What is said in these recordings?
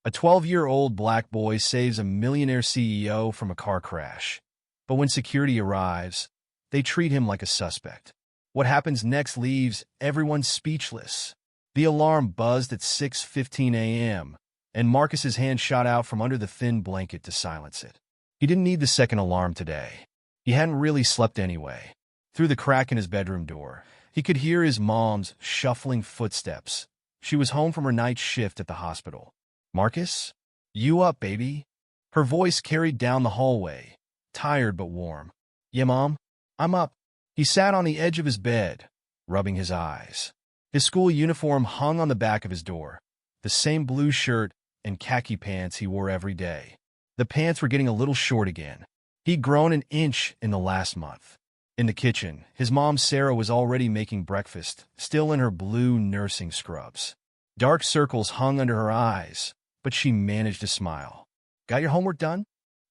A 12-year-old black boy saves a millionaire CEO from a car crash. But when security arrives, they treat him like a suspect. What happens next leaves everyone speechless. The alarm buzzed at 6:15 a.m., and Marcus's hand shot out from under the thin blanket to silence it. He didn't need the second alarm today. He hadn't really slept anyway. Through the crack in his bedroom door, he could hear his mom's shuffling footsteps. She was home from her night shift at the hospital. "Marcus? You up, baby?" Her voice carried down the hallway, tired but warm. "Yeah, Mom, I'm up." He sat on the edge of his bed, rubbing his eyes. His school uniform hung on the back of his door, the same blue shirt and khaki pants he wore every day. The pants were getting a little short again. He'd grown an inch in the last month. In the kitchen, his mom Sarah was already making breakfast, still in her blue nursing scrubs. Dark circles hung under her eyes, but she managed to smile. "Got your homework done?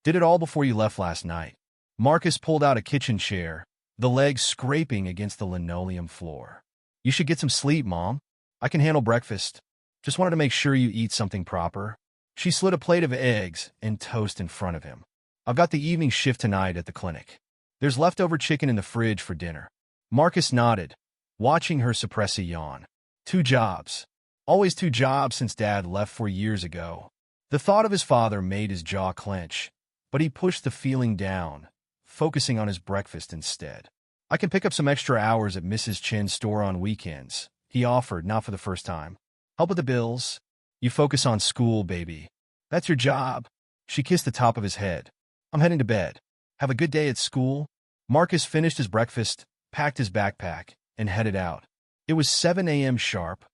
Did it all before you left last night." Marcus pulled out a kitchen chair, the legs scraping against the linoleum floor. "You should get some sleep, Mom. I can handle breakfast. Just wanted to make sure you eat something proper." She slid a plate of eggs and toast in front of him. "I've got the evening shift tonight at the clinic. There's leftover chicken in the fridge for dinner." Marcus nodded, watching her suppress a yawn. Two jobs. Always two jobs since Dad left 4 years ago. The thought of his father made his jaw clench, but he pushed the feeling down, focusing on his breakfast instead. "I can pick up some extra hours at Mrs. Chin's store on weekends," he offered, not for the first time. "Help with the bills. You focus on school, baby. That's your job." She kissed the top of his head. "I'm heading to bed. Have a good day at school." Marcus finished his breakfast, packed his backpack, and headed out. It was 7 a.m. sharp,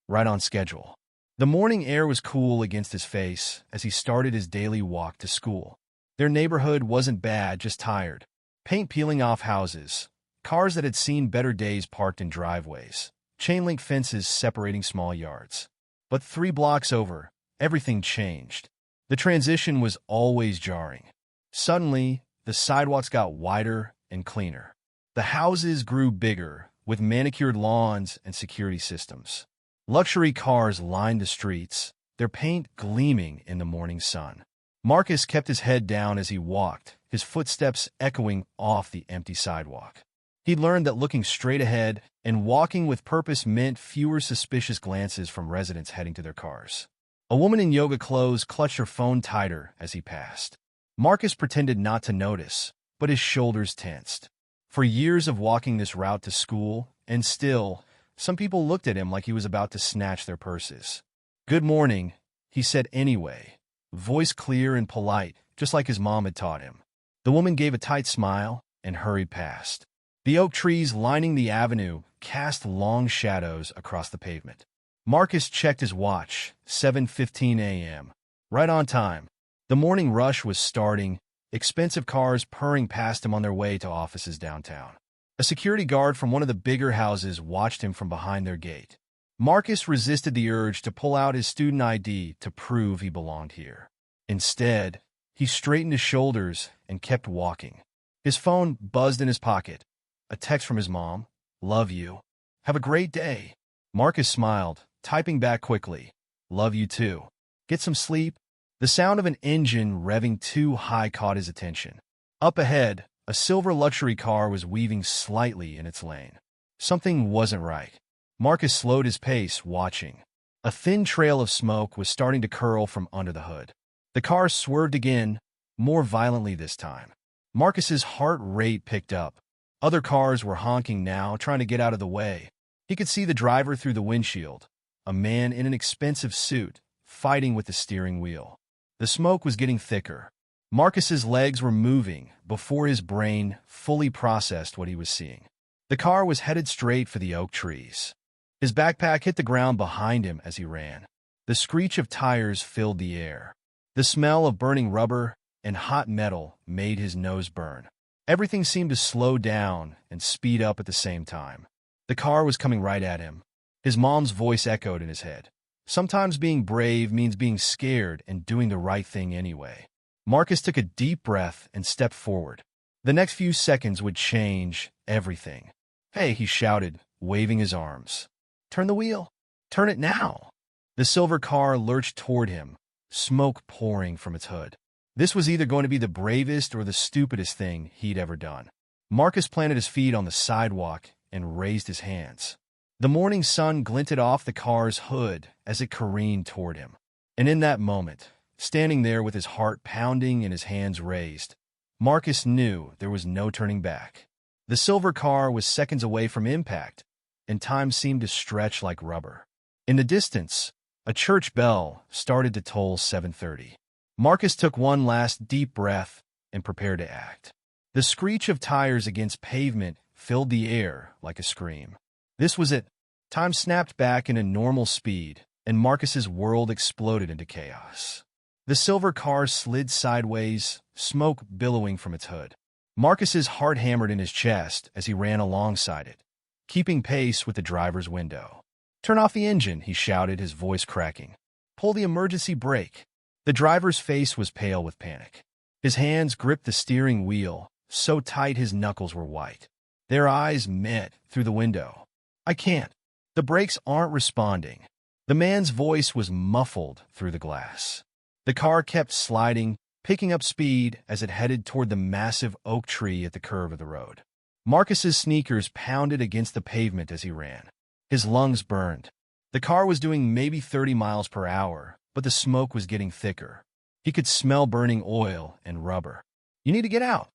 right on schedule. The morning air was cool against his face as he started his daily walk to school. Their neighborhood wasn't bad, just tired. Paint peeling off houses, cars that had seen better days parked in driveways, chain-link fences separating small yards. But 3 blocks over, everything changed. The transition was always jarring. Suddenly, the sidewalks got wider and cleaner. The houses grew bigger, with manicured lawns and security systems. Luxury cars lined the streets, their paint gleaming in the morning sun. Marcus kept his head down as he walked, his footsteps echoing off the empty sidewalk. He'd learned that looking straight ahead and walking with purpose meant fewer suspicious glances from residents heading to their cars. A woman in yoga clothes clutched her phone tighter as he passed. Marcus pretended not to notice, but his shoulders tensed. For years of walking this route to school, and still, some people looked at him like he was about to snatch their purses. "Good morning," he said anyway, voice clear and polite, just like his mom had taught him. The woman gave a tight smile and hurried past. The oak trees lining the avenue cast long shadows across the pavement. Marcus checked his watch, 7:15 a.m. Right on time. The morning rush was starting, expensive cars purring past him on their way to offices downtown. A security guard from one of the bigger houses watched him from behind their gate. Marcus resisted the urge to pull out his student ID to prove he belonged here. Instead, he straightened his shoulders and kept walking. His phone buzzed in his pocket. A text from his mom. "Love you. Have a great day." Marcus smiled, typing back quickly. "Love you too. Get some sleep." The sound of an engine revving too high caught his attention. Up ahead, a silver luxury car was weaving slightly in its lane. Something wasn't right. Marcus slowed his pace, watching. A thin trail of smoke was starting to curl from under the hood. The car swerved again, more violently this time. Marcus's heart rate picked up. Other cars were honking now, trying to get out of the way. He could see the driver through the windshield, a man in an expensive suit, fighting with the steering wheel. The smoke was getting thicker. Marcus's legs were moving before his brain fully processed what he was seeing. The car was headed straight for the oak trees. His backpack hit the ground behind him as he ran. The screech of tires filled the air. The smell of burning rubber and hot metal made his nose burn. Everything seemed to slow down and speed up at the same time. The car was coming right at him. His mom's voice echoed in his head. "Sometimes being brave means being scared and doing the right thing anyway." Marcus took a deep breath and stepped forward. The next few seconds would change everything. "Hey," he shouted, waving his arms. "Turn the wheel. Turn it now." The silver car lurched toward him, smoke pouring from its hood. This was either going to be the bravest or the stupidest thing he'd ever done. Marcus planted his feet on the sidewalk and raised his hands. The morning sun glinted off the car's hood as it careened toward him. And in that moment, standing there with his heart pounding and his hands raised, Marcus knew there was no turning back. The silver car was seconds away from impact, and time seemed to stretch like rubber. In the distance, a church bell started to toll 7:30. Marcus took one last deep breath and prepared to act. The screech of tires against pavement filled the air like a scream. This was it. Time snapped back into normal speed, and Marcus's world exploded into chaos. The silver car slid sideways, smoke billowing from its hood. Marcus's heart hammered in his chest as he ran alongside it, keeping pace with the driver's window. "Turn off the engine," he shouted, his voice cracking. "Pull the emergency brake." The driver's face was pale with panic. His hands gripped the steering wheel, so tight his knuckles were white. Their eyes met through the window. "I can't. The brakes aren't responding." The man's voice was muffled through the glass. The car kept sliding, picking up speed as it headed toward the massive oak tree at the curve of the road. Marcus's sneakers pounded against the pavement as he ran. His lungs burned. The car was doing maybe 30 miles per hour, but the smoke was getting thicker. He could smell burning oil and rubber. "You need to get out,"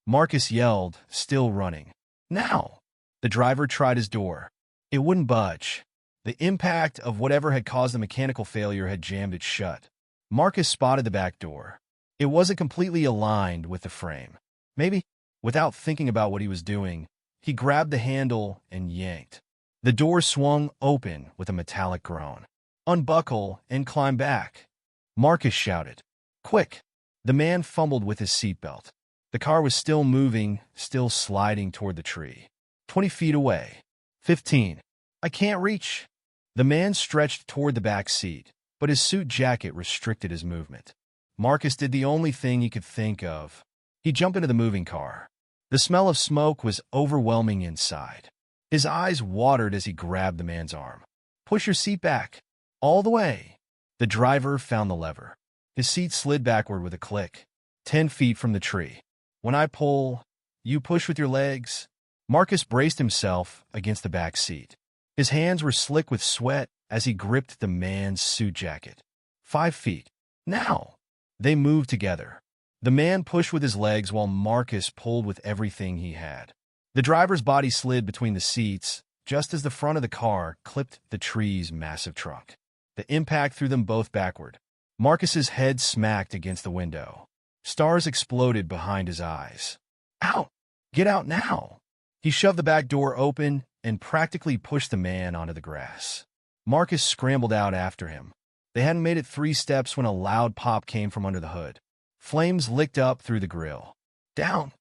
Marcus yelled, still running. "Now!" The driver tried his door. It wouldn't budge. The impact of whatever had caused the mechanical failure had jammed it shut. Marcus spotted the back door. It wasn't completely aligned with the frame. Maybe, without thinking about what he was doing, he grabbed the handle and yanked. The door swung open with a metallic groan. "Unbuckle and climb back," Marcus shouted. "Quick!" The man fumbled with his seatbelt. The car was still moving, still sliding toward the tree. 20 feet away. 15. "I can't reach." The man stretched toward the back seat, but his suit jacket restricted his movement. Marcus did the only thing he could think of. He jumped into the moving car. The smell of smoke was overwhelming inside. His eyes watered as he grabbed the man's arm. "Push your seat back. All the way." The driver found the lever. His seat slid backward with a click. 10 feet from the tree. "When I pull, you push with your legs." Marcus braced himself against the back seat. His hands were slick with sweat as he gripped the man's suit jacket. 5 feet. "Now!" They moved together. The man pushed with his legs while Marcus pulled with everything he had. The driver's body slid between the seats just as the front of the car clipped the tree's massive trunk. The impact threw them both backward. Marcus's head smacked against the window. Stars exploded behind his eyes. "Out! Get out now!" He shoved the back door open and practically pushed the man onto the grass. Marcus scrambled out after him. They hadn't made it 3 steps when a loud pop came from under the hood. Flames licked up through the grill. "Down!"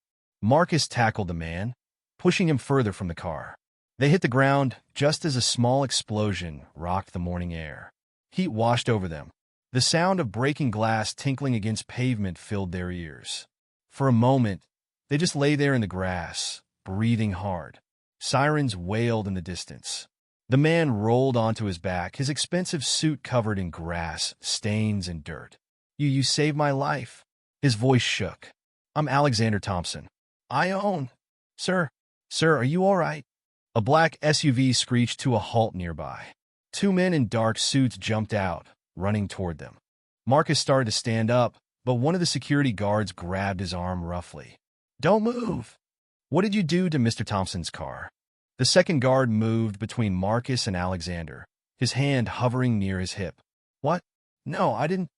Marcus tackled the man, pushing him further from the car. They hit the ground just as a small explosion rocked the morning air. Heat washed over them. The sound of breaking glass tinkling against pavement filled their ears. For a moment, they just lay there in the grass, breathing hard. Sirens wailed in the distance. The man rolled onto his back, his expensive suit covered in grass, stains, and dirt. You saved my life." His voice shook. "I'm Alexander Thompson. I own—" Sir, are you all right?" A black SUV screeched to a halt nearby. 2 men in dark suits jumped out, running toward them. Marcus started to stand up, but one of the security guards grabbed his arm roughly. "Don't move." "What did you do to Mr. Thompson's car?" The second guard moved between Marcus and Alexander, his hand hovering near his hip. "What? No, I didn't."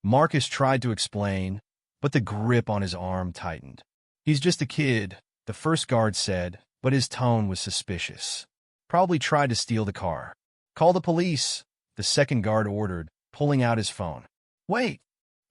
Marcus tried to explain, but the grip on his arm tightened. "He's just a kid," the first guard said, but his tone was suspicious. "Probably tried to steal the car." "Call the police," the second guard ordered, pulling out his phone. "Wait."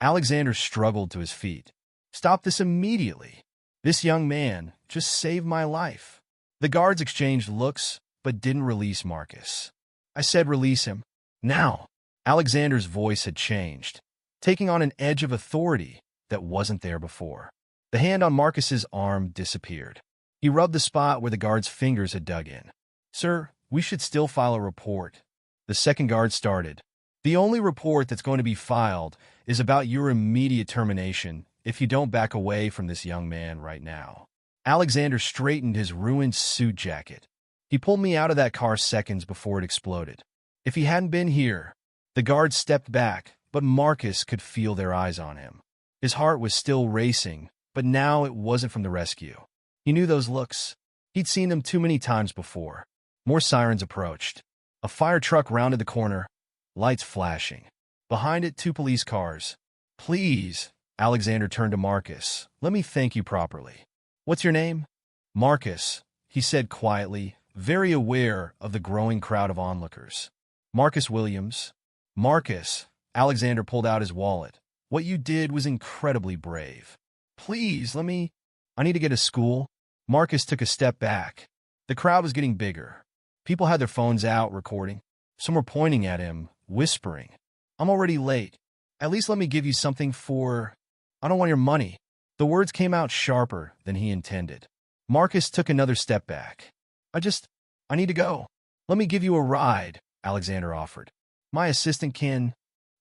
Alexander struggled to his feet. "Stop this immediately. This young man just saved my life." The guards exchanged looks, but didn't release Marcus. "I said release him. Now." Alexander's voice had changed, taking on an edge of authority that wasn't there before. The hand on Marcus's arm disappeared. He rubbed the spot where the guard's fingers had dug in. "Sir, we should still file a report." The second guard started. "The only report that's going to be filed is about your immediate termination if you don't back away from this young man right now." Alexander straightened his ruined suit jacket. "He pulled me out of that car seconds before it exploded. If he hadn't been here—" The guard stepped back, but Marcus could feel their eyes on him. His heart was still racing, but now it wasn't from the rescue. He knew those looks. He'd seen them too many times before. More sirens approached. A fire truck rounded the corner, lights flashing. Behind it, 2 police cars. "Please," Alexander turned to Marcus, "let me thank you properly." "What's your name?" "Marcus," he said quietly, very aware of the growing crowd of onlookers. "Marcus Williams." "Marcus," Alexander pulled out his wallet. "What you did was incredibly brave. Please, I need to get to school." Marcus took a step back. The crowd was getting bigger. People had their phones out, recording. Some were pointing at him, whispering, "I'm already late. At least let me give you something for... I don't want your money." The words came out sharper than he intended. Marcus took another step back. I need to go." "Let me give you a ride," Alexander offered. "My assistant can..."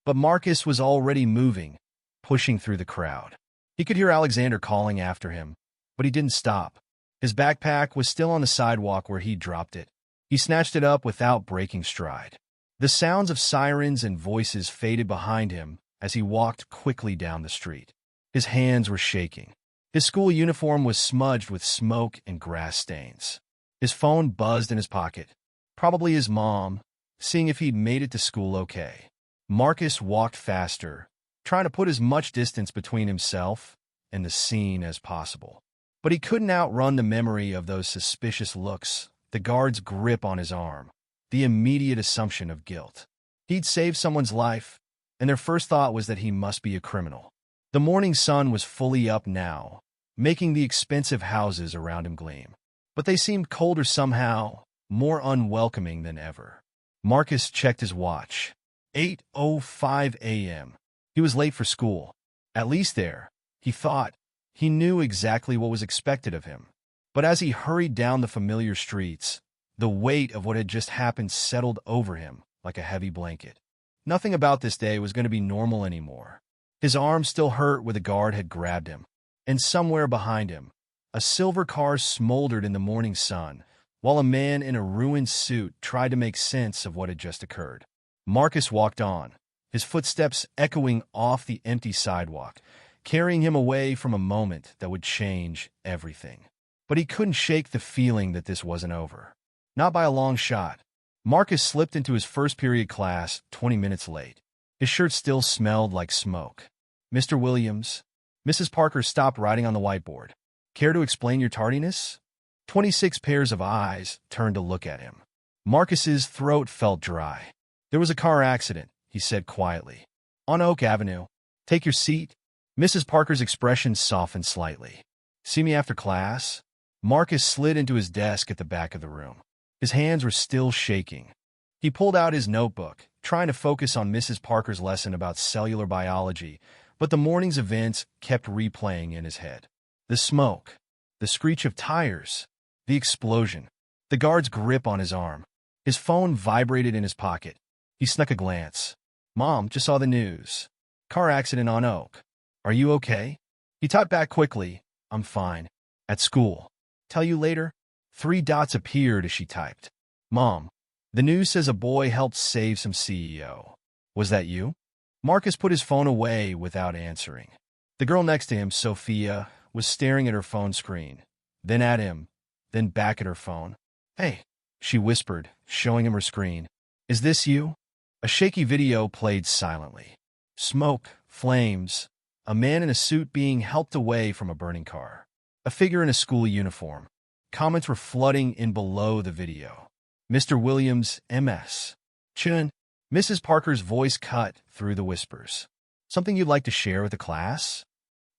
But Marcus was already moving, pushing through the crowd. He could hear Alexander calling after him, but he didn't stop. His backpack was still on the sidewalk where he'd dropped it. He snatched it up without breaking stride. The sounds of sirens and voices faded behind him as he walked quickly down the street. His hands were shaking. His school uniform was smudged with smoke and grass stains. His phone buzzed in his pocket. Probably his mom, seeing if he'd made it to school okay. Marcus walked faster, trying to put as much distance between himself and the scene as possible. But he couldn't outrun the memory of those suspicious looks, the guard's grip on his arm, the immediate assumption of guilt. He'd saved someone's life, and their first thought was that he must be a criminal. The morning sun was fully up now, making the expensive houses around him gleam. But they seemed colder somehow, more unwelcoming than ever. Marcus checked his watch. 8:05 a.m. He was late for school. At least there, he thought. He knew exactly what was expected of him. But as he hurried down the familiar streets, the weight of what had just happened settled over him like a heavy blanket. Nothing about this day was going to be normal anymore. His arm still hurt where the guard had grabbed him. And somewhere behind him, a silver car smoldered in the morning sun, while a man in a ruined suit tried to make sense of what had just occurred. Marcus walked on, his footsteps echoing off the empty sidewalk, carrying him away from a moment that would change everything. But he couldn't shake the feeling that this wasn't over. Not by a long shot. Marcus slipped into his first period class 20 minutes late. His shirt still smelled like smoke. "Mr. Williams." Mrs. Parker stopped writing on the whiteboard. "Care to explain your tardiness?" 26 pairs of eyes turned to look at him. Marcus's throat felt dry. "There was a car accident," he said quietly. "On Oak Avenue. Take your seat." Mrs. Parker's expression softened slightly. "See me after class?" Marcus slid into his desk at the back of the room. His hands were still shaking. He pulled out his notebook, trying to focus on Mrs. Parker's lesson about cellular biology, but the morning's events kept replaying in his head. The smoke, the screech of tires, the explosion, the guard's grip on his arm. His phone vibrated in his pocket. He snuck a glance. "Mom, just saw the news. Car accident on Oak. Are you okay?" He typed back quickly, "I'm fine. At school. Tell you later." 3 dots appeared as she typed. "Mom, the news says a boy helped save some CEO. Was that you?" Marcus put his phone away without answering. The girl next to him, Sophia, was staring at her phone screen, then at him, then back at her phone. "Hey," she whispered, showing him her screen. "Is this you?" A shaky video played silently. Smoke, flames, a man in a suit being helped away from a burning car. A figure in a school uniform. Comments were flooding in below the video. "Mr. Williams, MS. Chun." Mrs. Parker's voice cut through the whispers. "Something you'd like to share with the class?"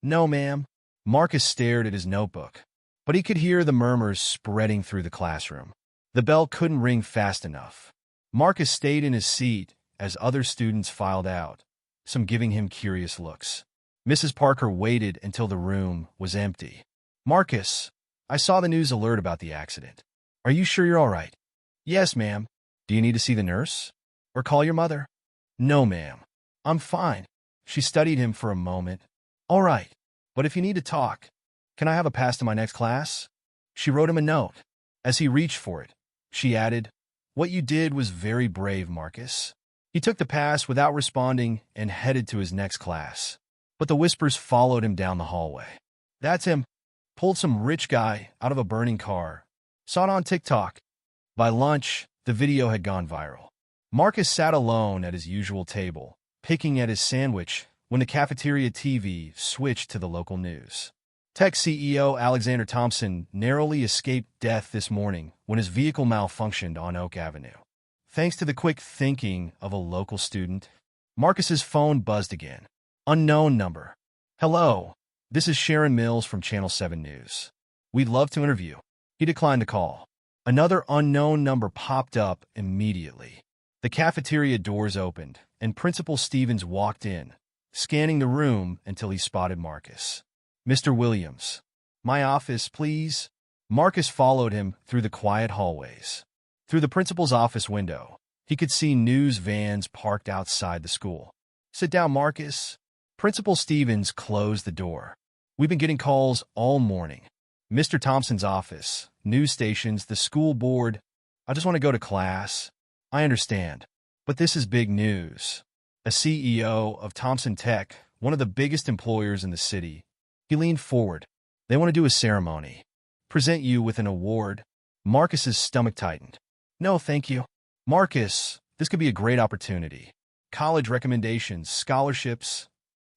"No, ma'am." Marcus stared at his notebook, but he could hear the murmurs spreading through the classroom. The bell couldn't ring fast enough. Marcus stayed in his seat as other students filed out, some giving him curious looks. Mrs. Parker waited until the room was empty. "Marcus, I saw the news alert about the accident. Are you sure you're all right?" "Yes, ma'am." "Do you need to see the nurse? Or call your mother?" "No, ma'am. I'm fine." She studied him for a moment. All right, but if you need to talk, can I have a pass to my next class? She wrote him a note. As he reached for it, she added, What you did was very brave, Marcus. He took the pass without responding and headed to his next class. But the whispers followed him down the hallway. That's him. Pulled some rich guy out of a burning car. Saw it on TikTok. By lunch, the video had gone viral. Marcus sat alone at his usual table, picking at his sandwich when the cafeteria TV switched to the local news. Tech CEO Alexander Thompson narrowly escaped death this morning when his vehicle malfunctioned on Oak Avenue. Thanks to the quick thinking of a local student, Marcus's phone buzzed again. Unknown number. Hello, this is Sharon Mills from Channel 7 News. We'd love to interview. He declined the call. Another unknown number popped up immediately. The cafeteria doors opened, and Principal Stevens walked in, scanning the room until he spotted Marcus. Mr. Williams. My office, please. Marcus followed him through the quiet hallways. Through the principal's office window, he could see news vans parked outside the school. Sit down, Marcus. Principal Stevens closed the door. We've been getting calls all morning. Mr. Thompson's office, news stations, the school board. I just want to go to class. I understand. But this is big news. A CEO of Thompson Tech, one of the biggest employers in the city. He leaned forward. They want to do a ceremony. Present you with an award. Marcus's stomach tightened. No, thank you. Marcus, this could be a great opportunity. College recommendations, scholarships.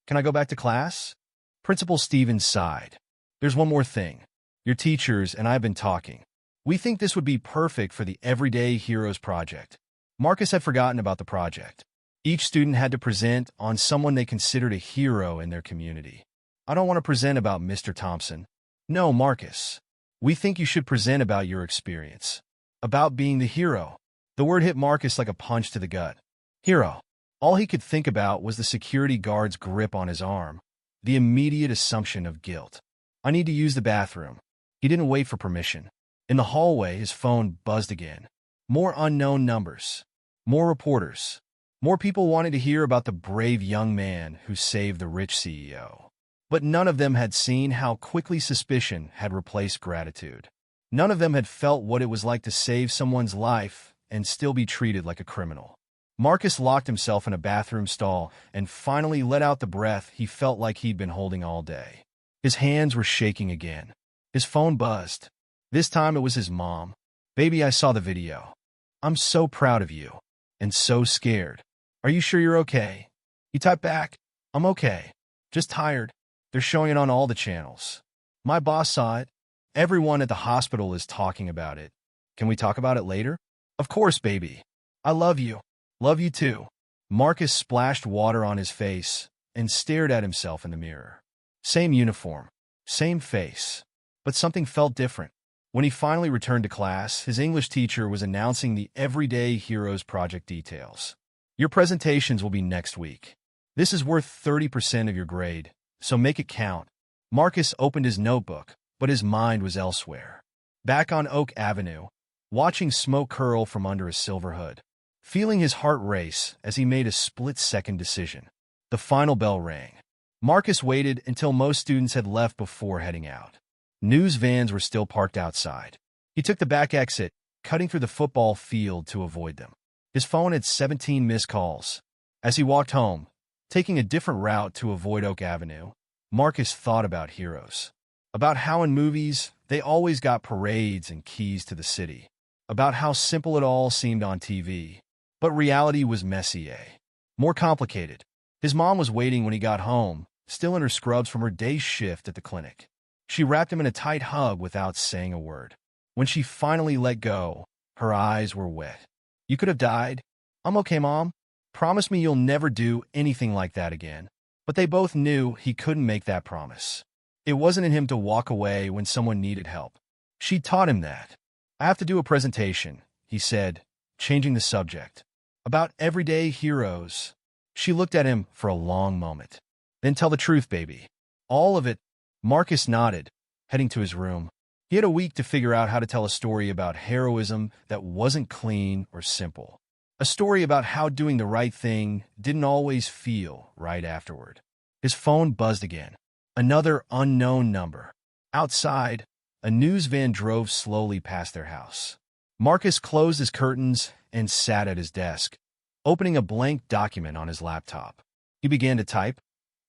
Can I go back to class? Principal Stevens sighed. There's one more thing. Your teachers and I have been talking. We think this would be perfect for the Everyday Heroes project. Marcus had forgotten about the project. Each student had to present on someone they considered a hero in their community. I don't want to present about Mr. Thompson. No, Marcus. We think you should present about your experience. About being the hero. The word hit Marcus like a punch to the gut. Hero. All he could think about was the security guard's grip on his arm. The immediate assumption of guilt. I need to use the bathroom. He didn't wait for permission. In the hallway, his phone buzzed again. More unknown numbers. More reporters. More people wanted to hear about the brave young man who saved the rich CEO. But none of them had seen how quickly suspicion had replaced gratitude. None of them had felt what it was like to save someone's life and still be treated like a criminal. Marcus locked himself in a bathroom stall and finally let out the breath he felt like he'd been holding all day. His hands were shaking again. His phone buzzed. This time it was his mom. Baby, I saw the video. I'm so proud of you. And so scared. Are you sure you're okay? He typed back, I'm okay. Just tired. They're showing it on all the channels. My boss saw it. Everyone at the hospital is talking about it. Can we talk about it later? Of course, baby. I love you. Love you too. Marcus splashed water on his face and stared at himself in the mirror. Same uniform. Same face. But something felt different. When he finally returned to class, his English teacher was announcing the Everyday Heroes project details. Your presentations will be next week. This is worth 30% of your grade, so make it count. Marcus opened his notebook, but his mind was elsewhere. Back on Oak Avenue, watching smoke curl from under a silver hood, feeling his heart race as he made a split-second decision. The final bell rang. Marcus waited until most students had left before heading out. News vans were still parked outside. He took the back exit, cutting through the football field to avoid them. His phone had 17 missed calls. As he walked home, taking a different route to avoid Oak Avenue, Marcus thought about heroes. About how in movies, they always got parades and keys to the city. About how simple it all seemed on TV. But reality was messy, more complicated. His mom was waiting when he got home, still in her scrubs from her day's shift at the clinic. She wrapped him in a tight hug without saying a word. When she finally let go, her eyes were wet. You could have died. I'm okay, Mom. Promise me you'll never do anything like that again. But they both knew he couldn't make that promise. It wasn't in him to walk away when someone needed help. She taught him that. I have to do a presentation, he said, changing the subject. About everyday heroes. She looked at him for a long moment. Then tell the truth, baby. All of it. Marcus nodded, heading to his room. He had a week to figure out how to tell a story about heroism that wasn't clean or simple. A story about how doing the right thing didn't always feel right afterward. His phone buzzed again. Another unknown number. Outside, a news van drove slowly past their house. Marcus closed his curtains and sat at his desk, opening a blank document on his laptop. He began to type,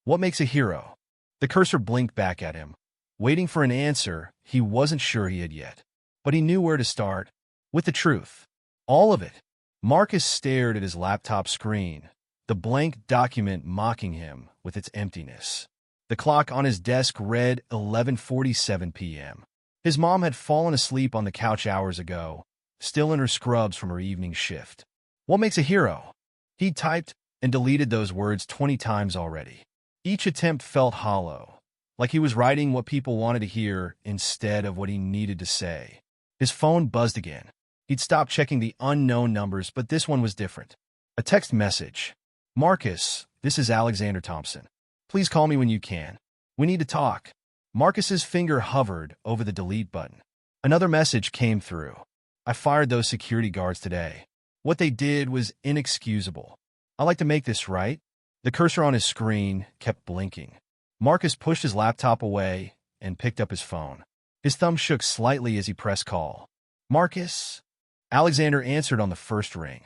"What makes a hero?" The cursor blinked back at him. Waiting for an answer he wasn't sure he had yet. But he knew where to start. With the truth. All of it. Marcus stared at his laptop screen, the blank document mocking him with its emptiness. The clock on his desk read 11:47 p.m. His mom had fallen asleep on the couch hours ago, still in her scrubs from her evening shift. What makes a hero? He typed and deleted those words 20 times already. Each attempt felt hollow, like he was writing what people wanted to hear instead of what he needed to say. His phone buzzed again. He'd stopped checking the unknown numbers, but this one was different. A text message. "Marcus, this is Alexander Thompson. Please call me when you can. We need to talk." Marcus's finger hovered over the delete button. Another message came through. "I fired those security guards today. What they did was inexcusable. I'd like to make this right." The cursor on his screen kept blinking. Marcus pushed his laptop away and picked up his phone. His thumb shook slightly as he pressed call. "Marcus?" Alexander answered on the first ring.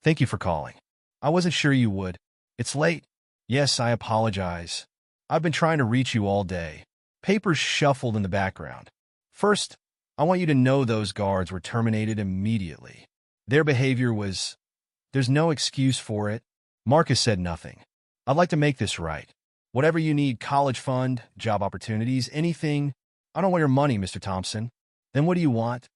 "Thank you for calling. I wasn't sure you would. It's late." "Yes, I apologize. I've been trying to reach you all day." Papers shuffled in the background. "First, I want you to know those guards were terminated immediately. Their behavior was... There's no excuse for it." Marcus said nothing. "I'd like to make this right. Whatever you need, college fund, job opportunities, anything. I don't want your money, Mr. Thompson." "Then what do you want?"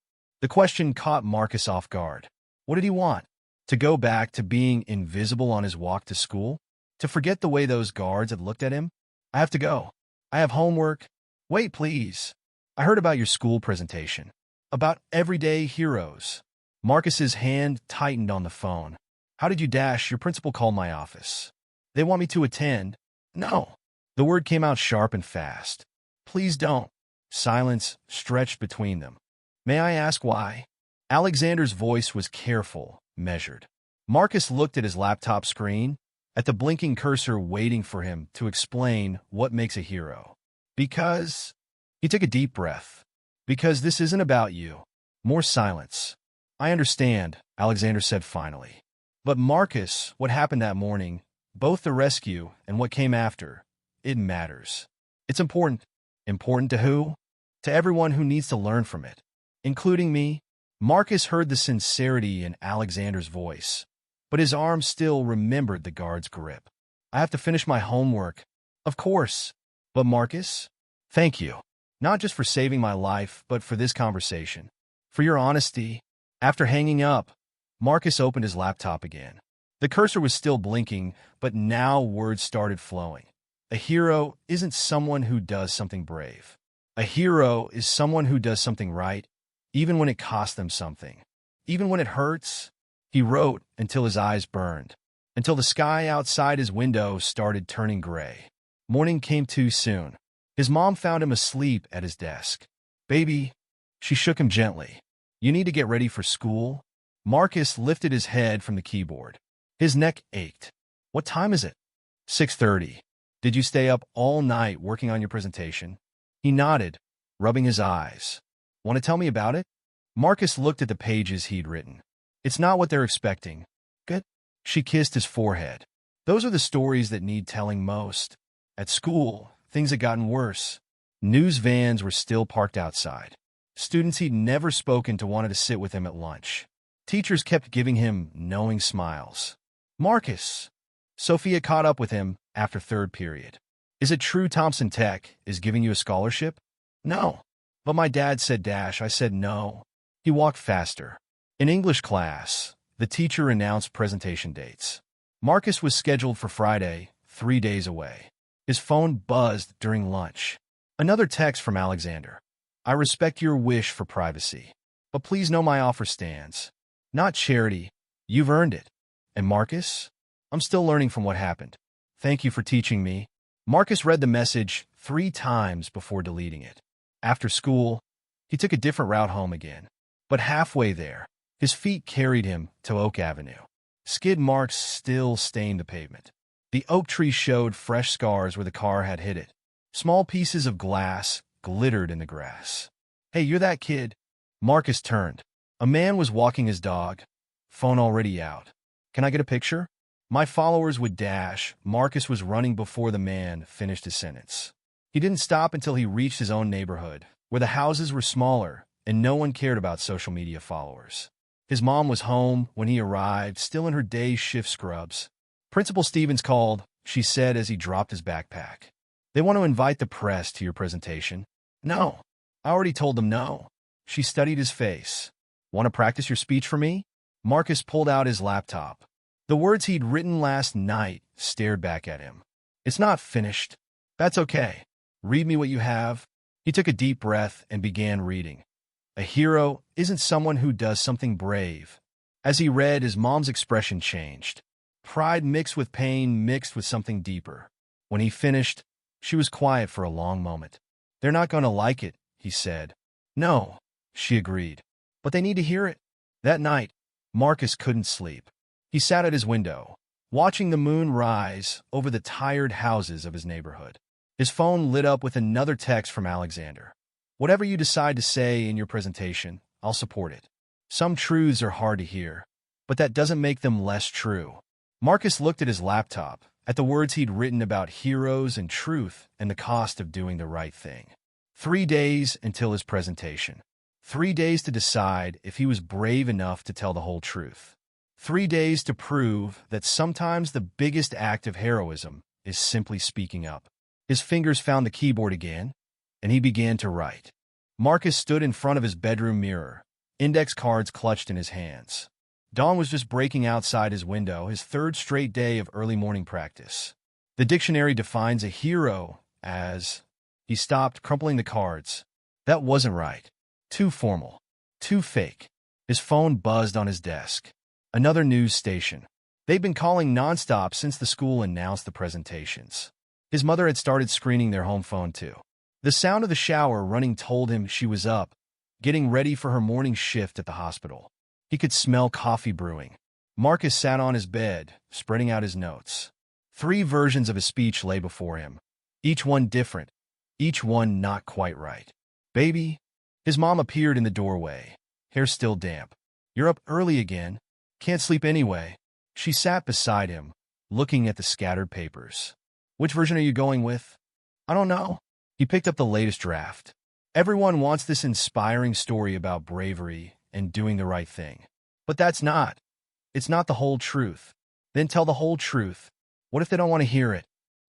The question caught Marcus off guard. What did he want? To go back to being invisible on his walk to school? To forget the way those guards had looked at him? "I have to go. I have homework." "Wait, please. I heard about your school presentation. About everyday heroes." Marcus's hand tightened on the phone. "How did you dash? Your principal called my office. They want me to attend." "No." The word came out sharp and fast. "Please don't." Silence stretched between them. "May I ask why?" Alexander's voice was careful, measured. Marcus looked at his laptop screen, at the blinking cursor waiting for him to explain what makes a hero. "Because..." He took a deep breath. "Because this isn't about you." More silence. "I understand," Alexander said finally. "But Marcus, what happened that morning, both the rescue and what came after, it matters. It's important." "Important to who?" "To everyone who needs to learn from it. Including me." Marcus heard the sincerity in Alexander's voice, but his arm still remembered the guard's grip. "I have to finish my homework." "Of course." "But Marcus, thank you. Not just for saving my life, but for this conversation. For your honesty." After hanging up, Marcus opened his laptop again. The cursor was still blinking, but now words started flowing. A hero isn't someone who does something brave. A hero is someone who does something right, even when it costs them something. Even when it hurts. He wrote until his eyes burned, until the sky outside his window started turning gray. Morning came too soon. His mom found him asleep at his desk. "Baby," she shook him gently. "You need to get ready for school." Marcus lifted his head from the keyboard. His neck ached. "What time is it?" 6:30. "Did you stay up all night working on your presentation?" He nodded, rubbing his eyes. "Want to tell me about it?" Marcus looked at the pages he'd written. "It's not what they're expecting." "Good." She kissed his forehead. "Those are the stories that need telling most." At school, things had gotten worse. News vans were still parked outside. Students he'd never spoken to wanted to sit with him at lunch. Teachers kept giving him knowing smiles. "Marcus." Sophia caught up with him after third period. "Is it true Thompson Tech is giving you a scholarship?" "No." "But my dad said dash." I said no. He walked faster. In English class, the teacher announced presentation dates. Marcus was scheduled for Friday, 3 days away. His phone buzzed during lunch. Another text from Alexander. "I respect your wish for privacy, but please know my offer stands. Not charity. You've earned it." And Marcus? "I'm still learning from what happened. Thank you for teaching me." Marcus read the message 3 times before deleting it. After school, he took a different route home again. But halfway there, his feet carried him to Oak Avenue. Skid marks still stained the pavement. The oak tree showed fresh scars where the car had hit it. Small pieces of glass glittered in the grass. "Hey, you're that kid." Marcus turned. A man was walking his dog, phone already out. "Can I get a picture?" My followers would dash. Marcus was running before the man finished his sentence. He didn't stop until he reached his own neighborhood, where the houses were smaller and no one cared about social media followers. His mom was home when he arrived, still in her day shift scrubs. "Principal Stevens called," she said as he dropped his backpack. "They want to invite the press to your presentation." "No. I already told them no." She studied his face. "Want to practice your speech for me?" Marcus pulled out his laptop. The words he'd written last night stared back at him. "It's not finished." "That's okay. Read me what you have." He took a deep breath and began reading. "A hero isn't someone who does something brave." As he read, his mom's expression changed. Pride mixed with pain, mixed with something deeper. When he finished, she was quiet for a long moment. "They're not going to like it," he said. "No," she agreed. "But they need to hear it." That night, Marcus couldn't sleep. He sat at his window, watching the moon rise over the tired houses of his neighborhood. His phone lit up with another text from Alexander. "Whatever you decide to say in your presentation, I'll support it. Some truths are hard to hear, but that doesn't make them less true." Marcus looked at his laptop, at the words he'd written about heroes and truth and the cost of doing the right thing. 3 days until his presentation. 3 days to decide if he was brave enough to tell the whole truth. 3 days to prove that sometimes the biggest act of heroism is simply speaking up. His fingers found the keyboard again, and he began to write. Marcus stood in front of his bedroom mirror, index cards clutched in his hands. Dawn was just breaking outside his window, his third straight day of early morning practice. The dictionary defines a hero as... He stopped, crumpling the cards. That wasn't right. Too formal. Too fake. His phone buzzed on his desk. Another news station. They'd been calling nonstop since the school announced the presentations. His mother had started screening their home phone too. The sound of the shower running told him she was up, getting ready for her morning shift at the hospital. He could smell coffee brewing. Marcus sat on his bed, spreading out his notes. 3 versions of his speech lay before him, each one different, each one not quite right. "Baby?" His mom appeared in the doorway, hair still damp. "You're up early again. Can't sleep anyway." She sat beside him, looking at the scattered papers. "Which version are you going with?" "I don't know." He picked up the latest draft. "Everyone wants this inspiring story about bravery and doing the right thing. But it's not the whole truth." "Then tell the whole truth. What if they don't want to hear it?"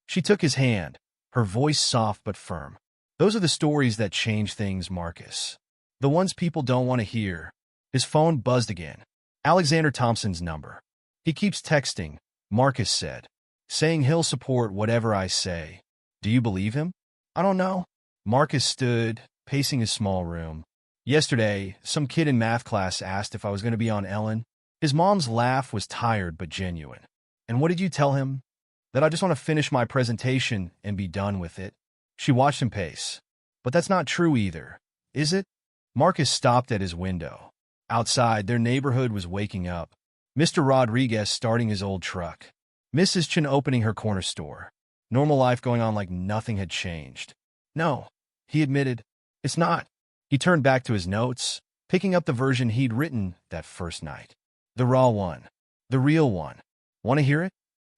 She took his hand, her voice soft but firm. "Those are the stories that change things, Marcus. The ones people don't want to hear." His phone buzzed again. Alexander Thompson's number. "He keeps texting," Marcus said, "saying he'll support whatever I say. Do you believe him?" "I don't know." Marcus stood, pacing his small room. "Yesterday, some kid in math class asked if I was going to be on Ellen." His mom's laugh was tired but genuine. "And what did you tell him?" "That I just want to finish my presentation and be done with it." She watched him pace. "But that's not true either, is it?" Marcus stopped at his window. Outside, their neighborhood was waking up. Mr. Rodriguez starting his old truck. Mrs. Chen opening her corner store. Normal life going on like nothing had changed. "No," he admitted. "It's not." He turned back to his notes, picking up the version he'd written that first night. The raw one. The real one. "Want to hear it?"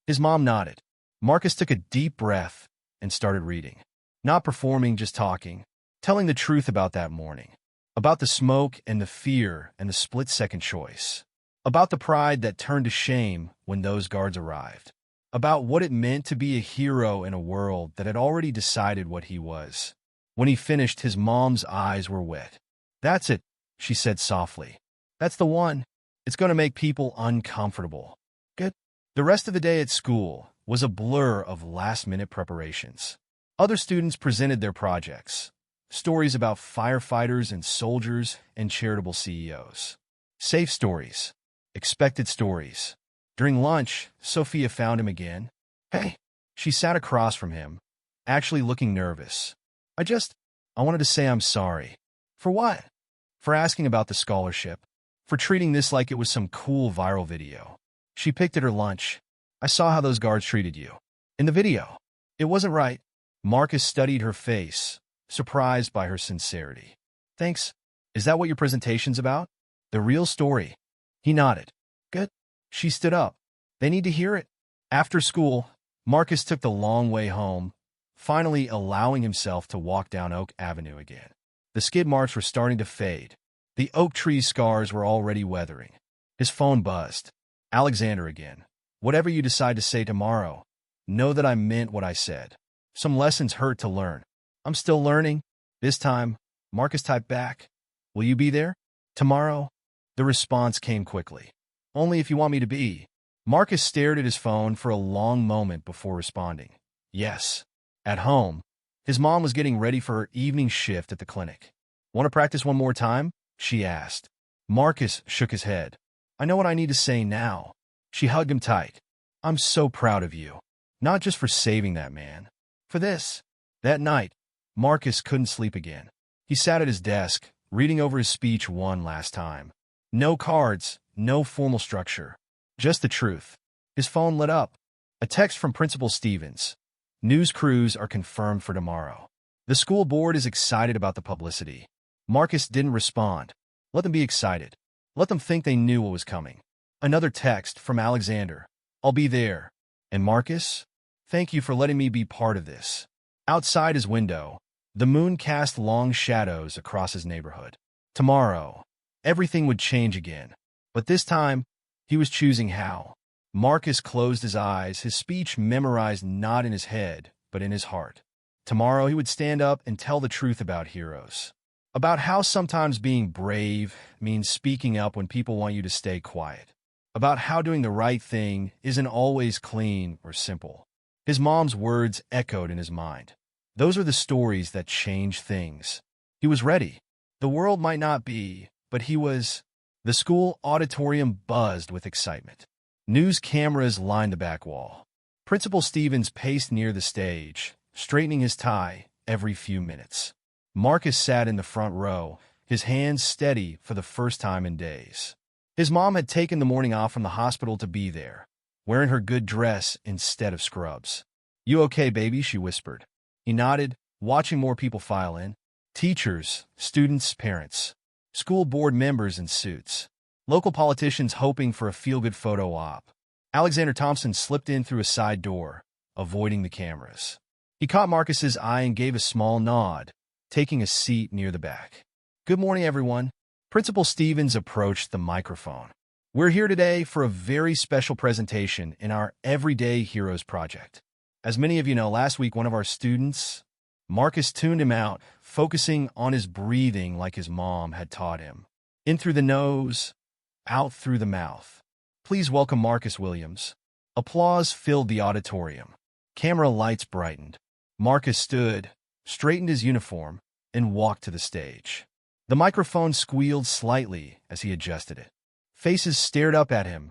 His mom nodded. Marcus took a deep breath and started reading. Not performing, just talking. Telling the truth about that morning. About the smoke and the fear and the split-second choice. About the pride that turned to shame when those guards arrived. About what it meant to be a hero in a world that had already decided what he was. When he finished, his mom's eyes were wet. "That's it," she said softly. "That's the one. It's going to make people uncomfortable." Good. The rest of the day at school was a blur of last-minute preparations. Other students presented their projects. Stories about firefighters and soldiers and charitable CEOs. Safe stories. Expected stories. During lunch, Sophia found him again. "Hey." She sat across from him, actually looking nervous. I wanted to say I'm sorry." "For what?" "For asking about the scholarship. For treating this like it was some cool viral video." She picked at her lunch. I saw how those guards treated you. In the video. It wasn't right. Marcus studied her face, surprised by her sincerity. Thanks. Is that what your presentation's about? The real story. He nodded. Good. She stood up. They need to hear it. After school, Marcus took the long way home, finally allowing himself to walk down Oak Avenue again. The skid marks were starting to fade. The oak tree's scars were already weathering. His phone buzzed. Alexander again. Whatever you decide to say tomorrow, know that I meant what I said. Some lessons hurt to learn. I'm still learning. This time, Marcus typed back. Will you be there? Tomorrow? The response came quickly. Only if you want me to be. Marcus stared at his phone for a long moment before responding. Yes. At home, his mom was getting ready for her evening shift at the clinic. Want to practice one more time? She asked. Marcus shook his head. I know what I need to say now. She hugged him tight. I'm so proud of you. Not just for saving that man. For this. That night, Marcus couldn't sleep again. He sat at his desk, reading over his speech one last time. No cards, no formal structure. Just the truth. His phone lit up. A text from Principal Stevens. News crews are confirmed for tomorrow. The school board is excited about the publicity. Marcus didn't respond. Let them be excited. Let them think they knew what was coming. Another text from Alexander. I'll be there. And Marcus? Thank you for letting me be part of this. Outside his window, the moon cast long shadows across his neighborhood. Tomorrow, everything would change again. But this time, he was choosing how. Marcus closed his eyes, his speech memorized not in his head, but in his heart. Tomorrow he would stand up and tell the truth about heroes. About how sometimes being brave means speaking up when people want you to stay quiet. About how doing the right thing isn't always clean or simple. His mom's words echoed in his mind. Those are the stories that change things. He was ready. The world might not be, but he was. The school auditorium buzzed with excitement. News cameras lined the back wall. Principal Stevens paced near the stage, straightening his tie every few minutes. Marcus sat in the front row, his hands steady for the first time in days. His mom had taken the morning off from the hospital to be there, wearing her good dress instead of scrubs. You okay, baby? She whispered. He nodded, watching more people file in. Teachers, students, parents, school board members in suits. Local politicians hoping for a feel-good photo op. Alexander Thompson slipped in through a side door, avoiding the cameras. He caught Marcus's eye and gave a small nod, taking a seat near the back. Good morning, everyone. Principal Stevens approached the microphone. We're here today for a very special presentation in our Everyday Heroes project. As many of you know, last week one of our students, Marcus, tuned him out, focusing on his breathing like his mom had taught him. In through the nose, out through the mouth. Please welcome Marcus Williams. Applause filled the auditorium. Camera lights brightened. Marcus stood, straightened his uniform, and walked to the stage. The microphone squealed slightly as he adjusted it. Faces stared up at him,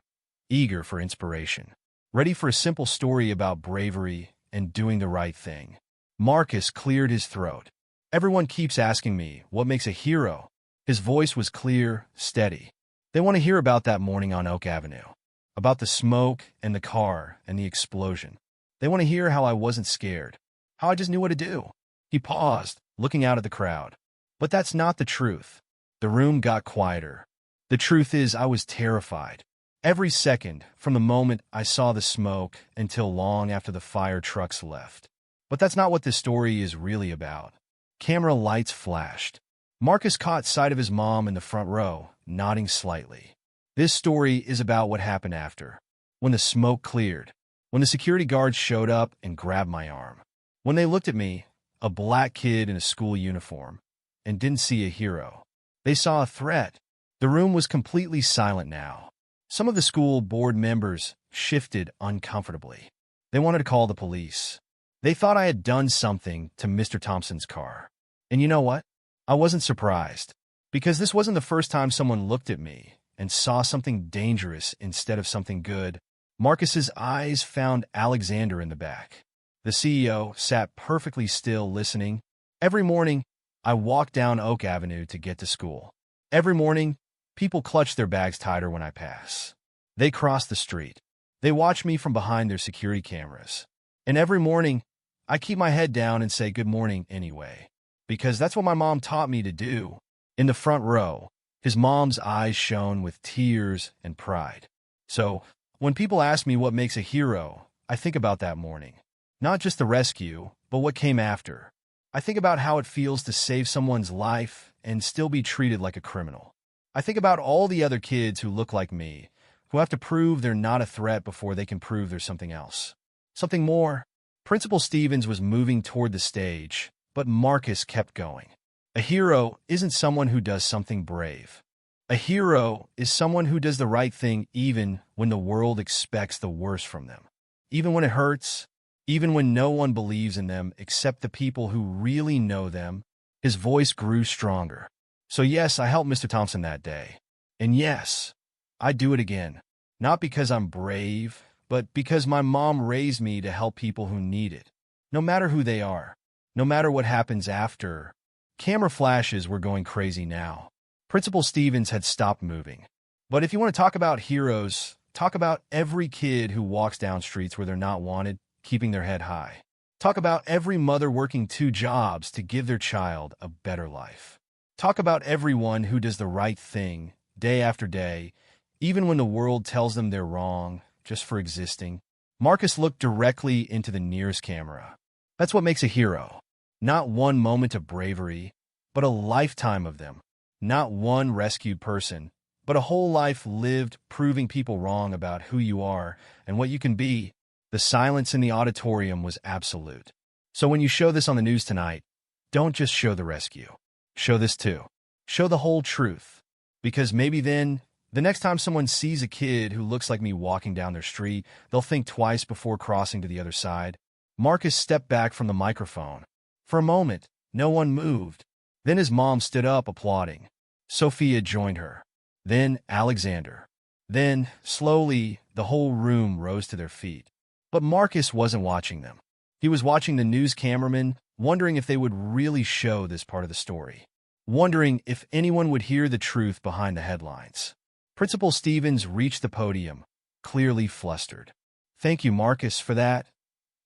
eager for inspiration, ready for a simple story about bravery and doing the right thing. Marcus cleared his throat. Everyone keeps asking me, what makes a hero? His voice was clear, steady. They want to hear about that morning on Oak Avenue, about the smoke and the car and the explosion. They want to hear how I wasn't scared, how I just knew what to do. He paused, looking out at the crowd. But that's not the truth. The room got quieter. The truth is I was terrified. Every second, from the moment I saw the smoke until long after the fire trucks left. But that's not what this story is really about. Camera lights flashed. Marcus caught sight of his mom in the front row, nodding slightly. This story is about what happened after. When the smoke cleared. When the security guards showed up and grabbed my arm. When they looked at me, a black kid in a school uniform, and didn't see a hero. They saw a threat. The room was completely silent now. Some of the school board members shifted uncomfortably. They wanted to call the police. They thought I had done something to Mr. Thompson's car. And you know what? I wasn't surprised, because this wasn't the first time someone looked at me and saw something dangerous instead of something good. Marcus's eyes found Alexander in the back. The CEO sat perfectly still, listening. Every morning, I walked down Oak Avenue to get to school. Every morning, people clutch their bags tighter when I pass. They cross the street. They watch me from behind their security cameras. And every morning, I keep my head down and say good morning anyway, because that's what my mom taught me to do. In the front row, his mom's eyes shone with tears and pride. So, when people ask me what makes a hero, I think about that morning. Not just the rescue, but what came after. I think about how it feels to save someone's life and still be treated like a criminal. I think about all the other kids who look like me, who have to prove they're not a threat before they can prove there's something else. Something more. Principal Stevens was moving toward the stage, but Marcus kept going. A hero isn't someone who does something brave. A hero is someone who does the right thing even when the world expects the worst from them. Even when it hurts, even when no one believes in them except the people who really know them. His voice grew stronger. So yes, I helped Mr. Thompson that day. And yes, I'd do it again. Not because I'm brave, but because my mom raised me to help people who need it. No matter who they are, no matter what happens after. Camera flashes were going crazy now. Principal Stevens had stopped moving. But if you want to talk about heroes, talk about every kid who walks down streets where they're not wanted, keeping their head high. Talk about every mother working 2 jobs to give their child a better life. Talk about everyone who does the right thing, day after day, even when the world tells them they're wrong, just for existing. Marcus looked directly into the nearest camera. That's what makes a hero. Not one moment of bravery, but a lifetime of them. Not one rescued person, but a whole life lived proving people wrong about who you are and what you can be. The silence in the auditorium was absolute. So when you show this on the news tonight, don't just show the rescue. Show this too. Show the whole truth. Because maybe then, the next time someone sees a kid who looks like me walking down their street, they'll think twice before crossing to the other side. Marcus stepped back from the microphone. For a moment, no one moved. Then his mom stood up, applauding. Sophia joined her. Then Alexander. Then, slowly, the whole room rose to their feet. But Marcus wasn't watching them. He was watching the news cameramen, wondering if they would really show this part of the story. Wondering if anyone would hear the truth behind the headlines. Principal Stevens reached the podium, clearly flustered. Thank you, Marcus, for that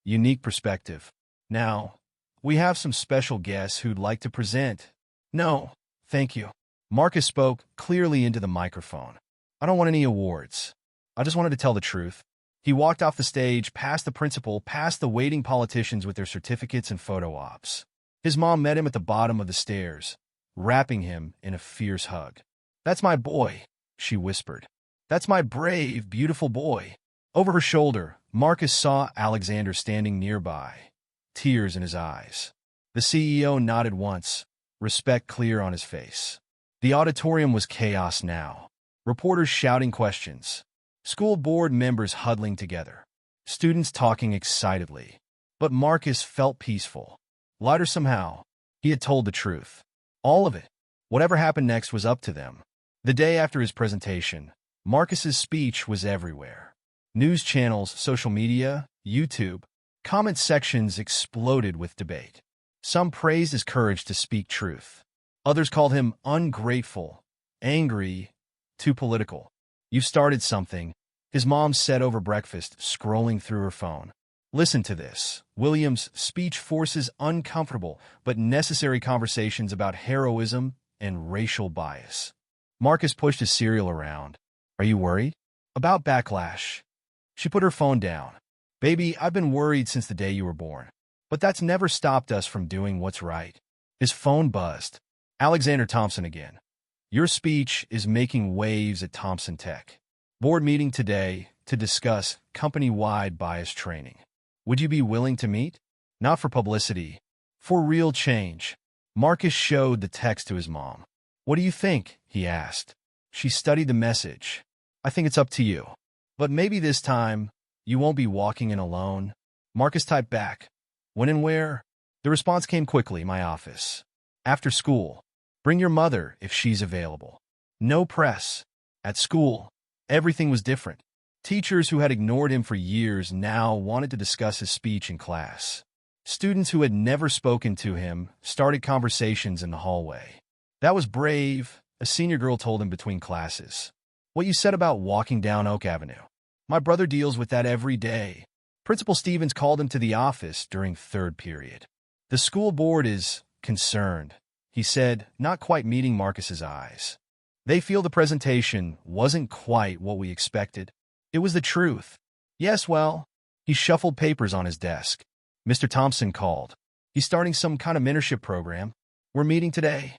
unique perspective. Now, we have some special guests who'd like to present. No, thank you. Marcus spoke clearly into the microphone. I don't want any awards. I just wanted to tell the truth. He walked off the stage, past the principal, past the waiting politicians with their certificates and photo ops. His mom met him at the bottom of the stairs, wrapping him in a fierce hug. That's my boy, she whispered. That's my brave, beautiful boy. Over her shoulder, Marcus saw Alexander standing nearby, tears in his eyes. The CEO nodded once, respect clear on his face. The auditorium was chaos now. Reporters shouting questions. School board members huddling together. Students talking excitedly. But Marcus felt peaceful. Lighter somehow. He had told the truth. All of it. Whatever happened next was up to them. The day after his presentation, Marcus's speech was everywhere. News channels, social media, YouTube. Comment sections exploded with debate. Some praised his courage to speak truth. Others called him ungrateful, angry, too political. You started something, his mom said over breakfast, scrolling through her phone. Listen to this. William's speech forces uncomfortable but necessary conversations about heroism and racial bias. Marcus pushed his cereal around. Are you worried? About backlash. She put her phone down. Baby, I've been worried since the day you were born. But that's never stopped us from doing what's right. His phone buzzed. Alexander Thompson again. Your speech is making waves at Thompson Tech. Board meeting today to discuss company-wide bias training. Would you be willing to meet? Not for publicity, for real change. Marcus showed the text to his mom. What do you think? He asked. She studied the message. I think it's up to you. But maybe this time, you won't be walking in alone. Marcus typed back. When and where? The response came quickly, my office. After school. Bring your mother if she's available. No press. At school, everything was different. Teachers who had ignored him for years now wanted to discuss his speech in class. Students who had never spoken to him started conversations in the hallway. That was brave, a senior girl told him between classes. What you said about walking down Oak Avenue. My brother deals with that every day. Principal Stevens called him to the office during third period. The school board is concerned, he said, not quite meeting Marcus's eyes. They feel the presentation wasn't quite what we expected. It was the truth. Yes, well, he shuffled papers on his desk. Mr. Thompson called. He's starting some kind of mentorship program. We're meeting today.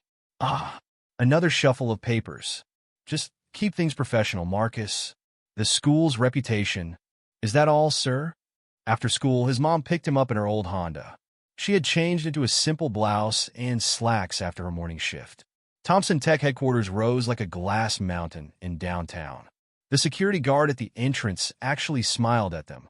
Another shuffle of papers. Just keep things professional, Marcus. The school's reputation. Is that all, sir? After school, his mom picked him up in her old Honda. She had changed into a simple blouse and slacks after her morning shift. Thompson Tech headquarters rose like a glass mountain in downtown. The security guard at the entrance actually smiled at them,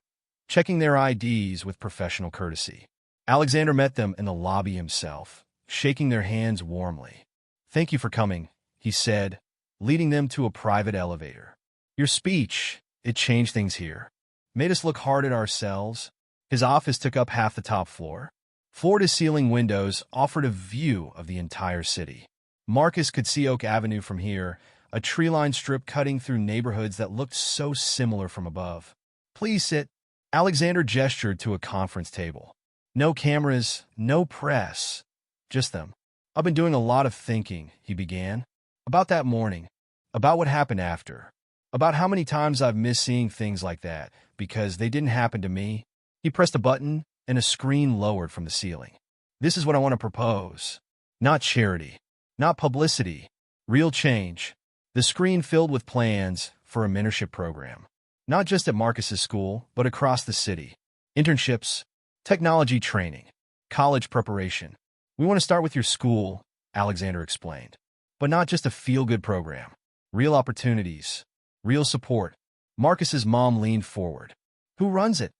checking their IDs with professional courtesy. Alexander met them in the lobby himself, shaking their hands warmly. Thank you for coming, he said, leading them to a private elevator. Your speech, it changed things here. Made us look hard at ourselves. His office took up half the top floor. Floor-to-ceiling windows offered a view of the entire city. Marcus could see Oak Avenue from here, a tree-lined strip cutting through neighborhoods that looked so similar from above. Please sit. Alexander gestured to a conference table. No cameras, no press, just them. I've been doing a lot of thinking, he began. About that morning, about what happened after, about how many times I've missed seeing things like that because they didn't happen to me. He pressed a button and a screen lowered from the ceiling. This is what I want to propose. Not charity, not publicity, real change. The screen filled with plans for a mentorship program. Not just at Marcus's school, but across the city. Internships, technology training, college preparation. We want to start with your school, Alexander explained. But not just a feel-good program. Real opportunities, real support. Marcus's mom leaned forward. Who runs it?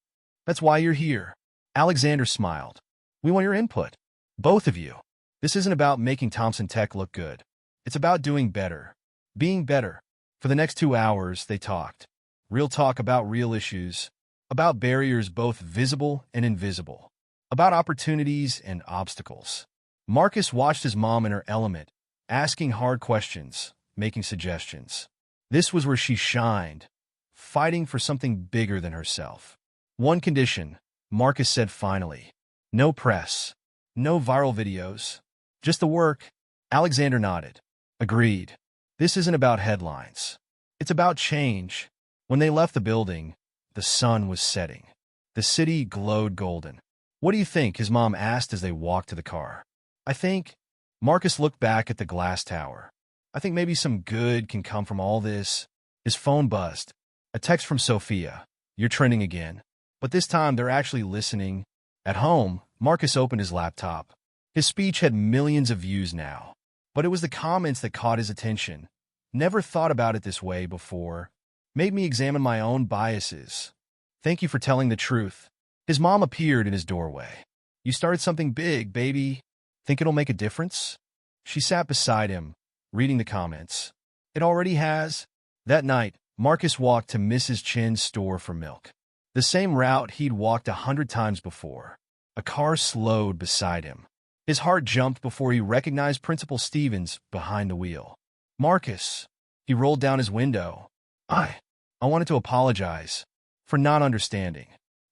That's why you're here. Alexander smiled. We want your input. Both of you. This isn't about making Thompson Tech look good. It's about doing better. Being better. For the next 2 hours, they talked. Real talk about real issues. About barriers both visible and invisible. About opportunities and obstacles. Marcus watched his mom in her element, asking hard questions, making suggestions. This was where she shined, fighting for something bigger than herself. One condition, Marcus said finally. No press. No viral videos. Just the work. Alexander nodded. Agreed. This isn't about headlines. It's about change. When they left the building, the sun was setting. The city glowed golden. What do you think? His mom asked as they walked to the car. I think. Marcus looked back at the glass tower. I think maybe some good can come from all this. His phone buzzed. A text from Sophia. You're trending again. But this time they're actually listening. At home, Marcus opened his laptop. His speech had millions of views now. But it was the comments that caught his attention. Never thought about it this way before. Made me examine my own biases. Thank you for telling the truth. His mom appeared in his doorway. You started something big, baby. Think it'll make a difference? She sat beside him, reading the comments. It already has. That night, Marcus walked to Mrs. Chen's store for milk. The same route he'd walked 100 times before. A car slowed beside him. His heart jumped before he recognized Principal Stevens behind the wheel. Marcus. He rolled down his window. I wanted to apologize for not understanding,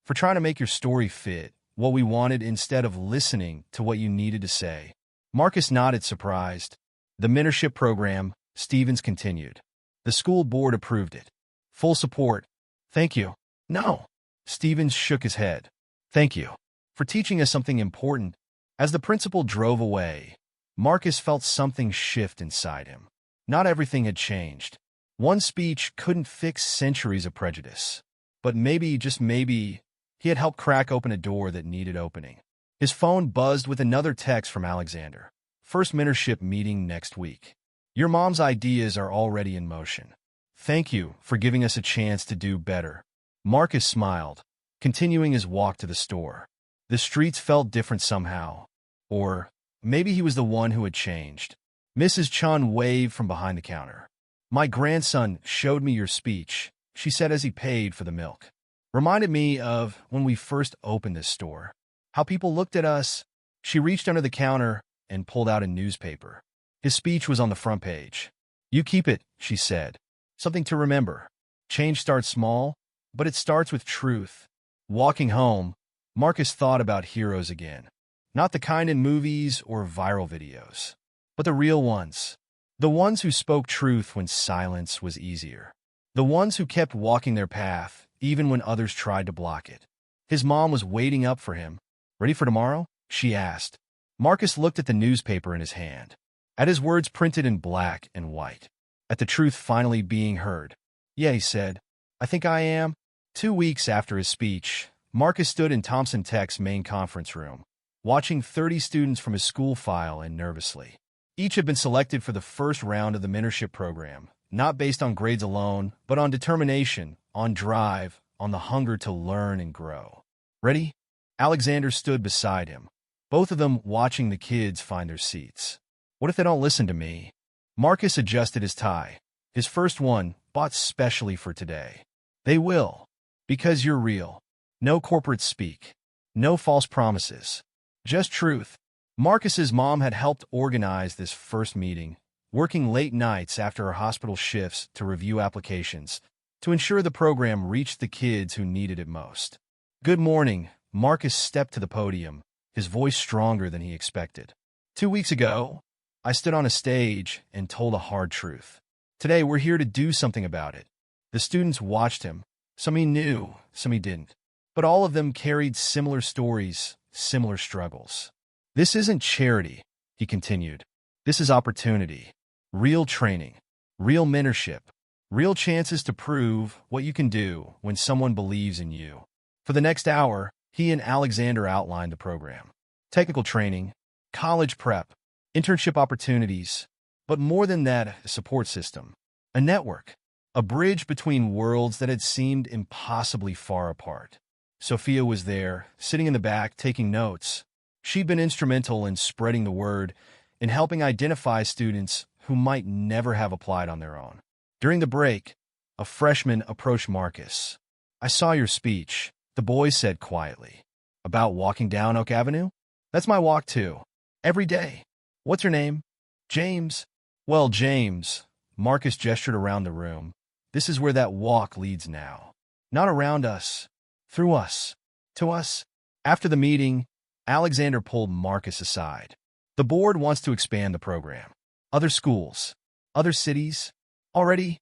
for trying to make your story fit what we wanted instead of listening to what you needed to say. Marcus nodded, surprised. The mentorship program, Stevens continued. The school board approved it. Full support. Thank you. No. Stevens shook his head. Thank you for teaching us something important. As the principal drove away, Marcus felt something shift inside him. Not everything had changed. One speech couldn't fix centuries of prejudice. But maybe, just maybe, he had helped crack open a door that needed opening. His phone buzzed with another text from Alexander. First mentorship meeting next week. Your mom's ideas are already in motion. Thank you for giving us a chance to do better. Marcus smiled, continuing his walk to the store. The streets felt different somehow. Or maybe he was the one who had changed. Mrs. Chun waved from behind the counter. My grandson showed me your speech, she said as he paid for the milk. Reminded me of when we first opened this store. How people looked at us. She reached under the counter and pulled out a newspaper. His speech was on the front page. You keep it, she said. something to remember. Change starts small, but it starts with truth. Walking home, Marcus thought about heroes again. Not the kind in movies or viral videos, but the real ones. The ones who spoke truth when silence was easier. The ones who kept walking their path, even when others tried to block it. His mom was waiting up for him. "Ready for tomorrow?" she asked. Marcus looked at the newspaper in his hand, at his words printed in black and white, at the truth finally being heard. "Yeah," he said. "I think I am." 2 weeks after his speech, Marcus stood in Thompson Tech's main conference room, watching 30 students from his school file in nervously. Each had been selected for the first round of the mentorship program, not based on grades alone, but on determination, on drive, on the hunger to learn and grow. "Ready?" Alexander stood beside him, both of them watching the kids find their seats. "What if they don't listen to me?" Marcus adjusted his tie, his first one, bought specially for today. "They will, because you're real. No corporate speak. No false promises. Just truth." Marcus's mom had helped organize this first meeting, working late nights after her hospital shifts to review applications, to ensure the program reached the kids who needed it most. "Good morning." Marcus stepped to the podium, his voice stronger than he expected. "2 weeks ago, I stood on a stage and told a hard truth. Today, we're here to do something about it." The students watched him. Some he knew, some he didn't. But all of them carried similar stories, similar struggles. "This isn't charity," he continued. "This is opportunity. Real training. Real mentorship. Real chances to prove what you can do when someone believes in you." For the next hour, he and Alexander outlined the program. Technical training, college prep, internship opportunities, but more than that, a support system. A network. A bridge between worlds that had seemed impossibly far apart. Sophia was there, sitting in the back, taking notes. She'd been instrumental in spreading the word, in helping identify students who might never have applied on their own. During the break, a freshman approached Marcus. "I saw your speech," the boy said quietly. "About walking down Oak Avenue?" "That's my walk too. Every day." "What's your name?" "James." "Well, James," Marcus gestured around the room, "this is where that walk leads now. Not around us. Through us. To us." After the meeting, Alexander pulled Marcus aside. "The board wants to expand the program. Other schools. Other cities. Already,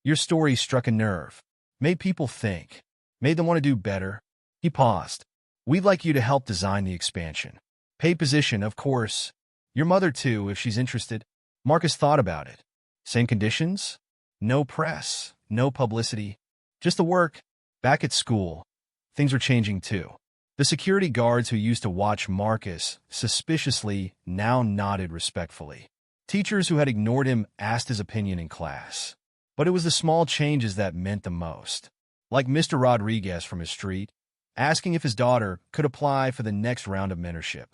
your story struck a nerve. Made people think. Made them want to do better." He paused. "We'd like you to help design the expansion. Paid position, of course. Your mother, too, if she's interested." Marcus thought about it. Same conditions? No press. No publicity. Just the work. Back at school, things were changing too. The security guards who used to watch Marcus suspiciously now nodded respectfully. Teachers who had ignored him asked his opinion in class. But it was the small changes that meant the most. Like Mr. Rodriguez from his street, asking if his daughter could apply for the next round of mentorship.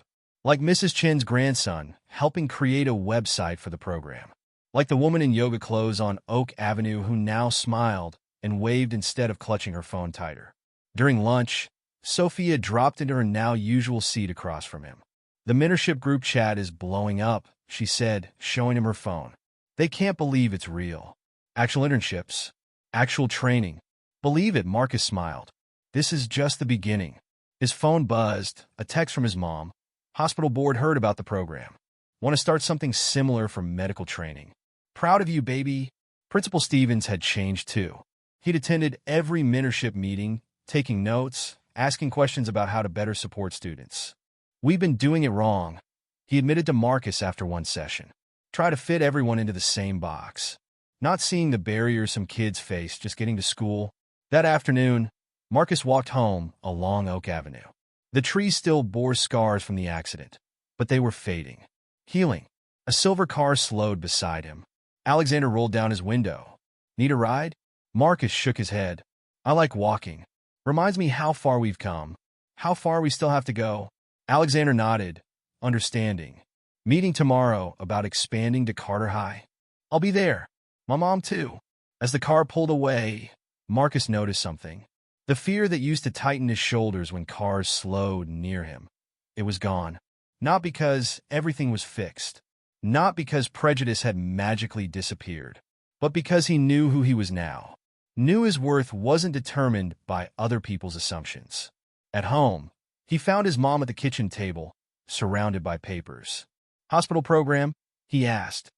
Like Mrs. Chen's grandson, helping create a website for the program. Like the woman in yoga clothes on Oak Avenue who now smiled and waved instead of clutching her phone tighter. During lunch, Sophia dropped into her now usual seat across from him. "The mentorship group chat is blowing up," she said, showing him her phone. "They can't believe it's real. Actual internships. Actual training." "Believe it," Marcus smiled. "This is just the beginning." His phone buzzed, a text from his mom. "Hospital board heard about the program. Want to start something similar for medical training. Proud of you, baby." Principal Stevens had changed too. He'd attended every mentorship meeting, taking notes, asking questions about how to better support students. "We've been doing it wrong," he admitted to Marcus after one session. "Try to fit everyone into the same box. Not seeing the barriers some kids face just getting to school." That afternoon, Marcus walked home along Oak Avenue. The trees still bore scars from the accident, but they were fading. Healing. A silver car slowed beside him. Alexander rolled down his window. "Need a ride?" Marcus shook his head. "I like walking. Reminds me how far we've come. How far we still have to go." Alexander nodded, understanding. "Meeting tomorrow about expanding to Carter High." "I'll be there. My mom, too." As the car pulled away, Marcus noticed something. The fear that used to tighten his shoulders when cars slowed near him. It was gone. Not because everything was fixed. Not because prejudice had magically disappeared. but because he knew who he was now. Knew his worth wasn't determined by other people's assumptions. At home, he found his mom at the kitchen table, surrounded by papers. Hospital program? He asked.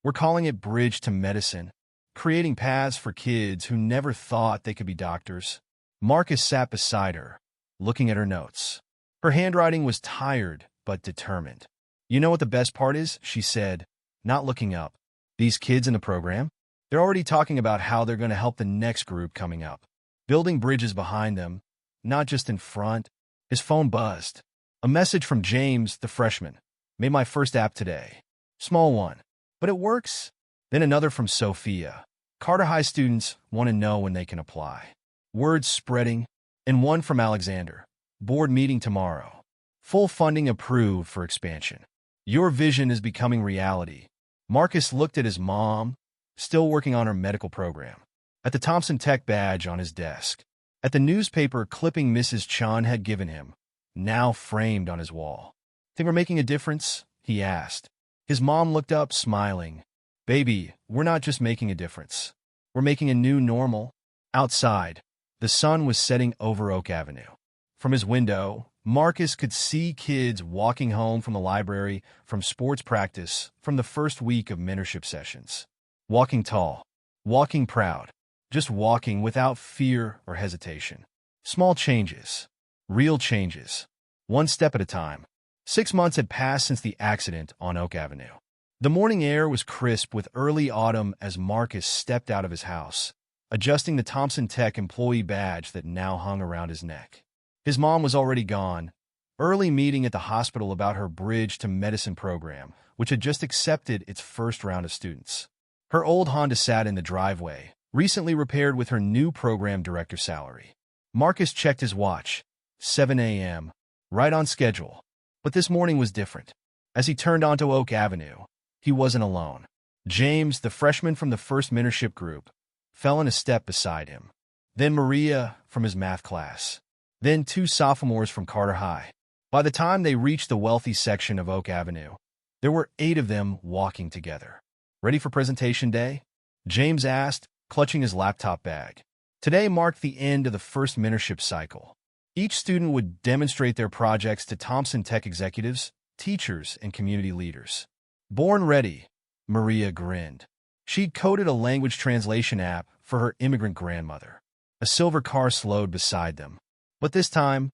We're calling it Bridge to Medicine, creating paths for kids who never thought they could be doctors. Marcus sat beside her, looking at her notes. Her handwriting was tired but determined. You know what the best part is? She said, not looking up. These kids in the program? They're already talking about how they're going to help the next group coming up. Building bridges behind them, not just in front. His phone buzzed. A message from James, the freshman. Made my first app today. Small one, but it works. Then another from Sophia. Carter High students want to know when they can apply. Words spreading. And one from Alexander. Board meeting tomorrow. Full funding approved for expansion. Your vision is becoming reality. Marcus looked at his mom, still working on her medical program. At the Thompson Tech badge on his desk. At the newspaper clipping Mrs. Chun had given him, now framed on his wall. Think we're making a difference? He asked. His mom looked up, smiling. Baby, we're not just making a difference. We're making a new normal. Outside, the sun was setting over Oak Avenue. From his window, Marcus could see kids walking home from the library, from sports practice, from the first week of mentorship sessions. Walking tall, walking proud, just walking without fear or hesitation. Small changes, real changes, one step at a time. 6 months had passed since the accident on Oak Avenue. The morning air was crisp with early autumn as Marcus stepped out of his house, adjusting the Thompson Tech employee badge that now hung around his neck. His mom was already gone. Early meeting at the hospital about her Bridge to Medicine program, which had just accepted its first round of students. Her old Honda sat in the driveway, recently repaired with her new program director salary. Marcus checked his watch. 7 a.m. Right on schedule. But this morning was different. As he turned onto Oak Avenue, he wasn't alone. James, the freshman from the first mentorship group, fell in a step beside him. Then Maria from his math class. Then 2 sophomores from Carter High. By the time they reached the wealthy section of Oak Avenue, there were 8 of them walking together. Ready for presentation day? James asked, clutching his laptop bag. Today marked the end of the first mentorship cycle. Each student would demonstrate their projects to Thompson Tech executives, teachers, and community leaders. Born ready, Maria grinned. She'd coded a language translation app for her immigrant grandmother. A silver car slowed beside them. But this time,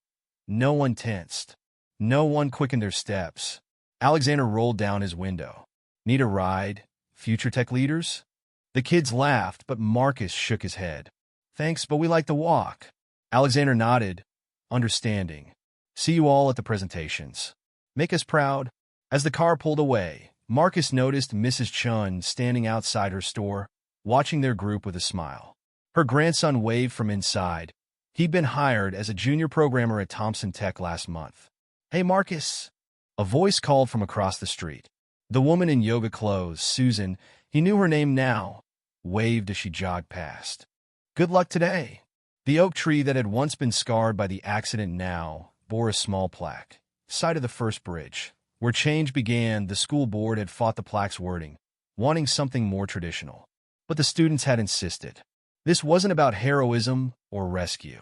no one tensed. No one quickened their steps. Alexander rolled down his window. Need a ride, future tech leaders? The kids laughed, but Marcus shook his head. Thanks, but we like to walk. Alexander nodded, understanding. See you all at the presentations. Make us proud. As the car pulled away, Marcus noticed Mrs. Chun standing outside her store, watching their group with a smile. Her grandson waved from inside. He'd been hired as a junior programmer at Thompson Tech last month. Hey, Marcus. A voice called from across the street. The woman in yoga clothes, Susan, he knew her name now, waved as she jogged past. Good luck today. The oak tree that had once been scarred by the accident now bore a small plaque. Site of the first bridge. Where change began, the school board had fought the plaque's wording, wanting something more traditional. But the students had insisted. This wasn't about heroism or rescue.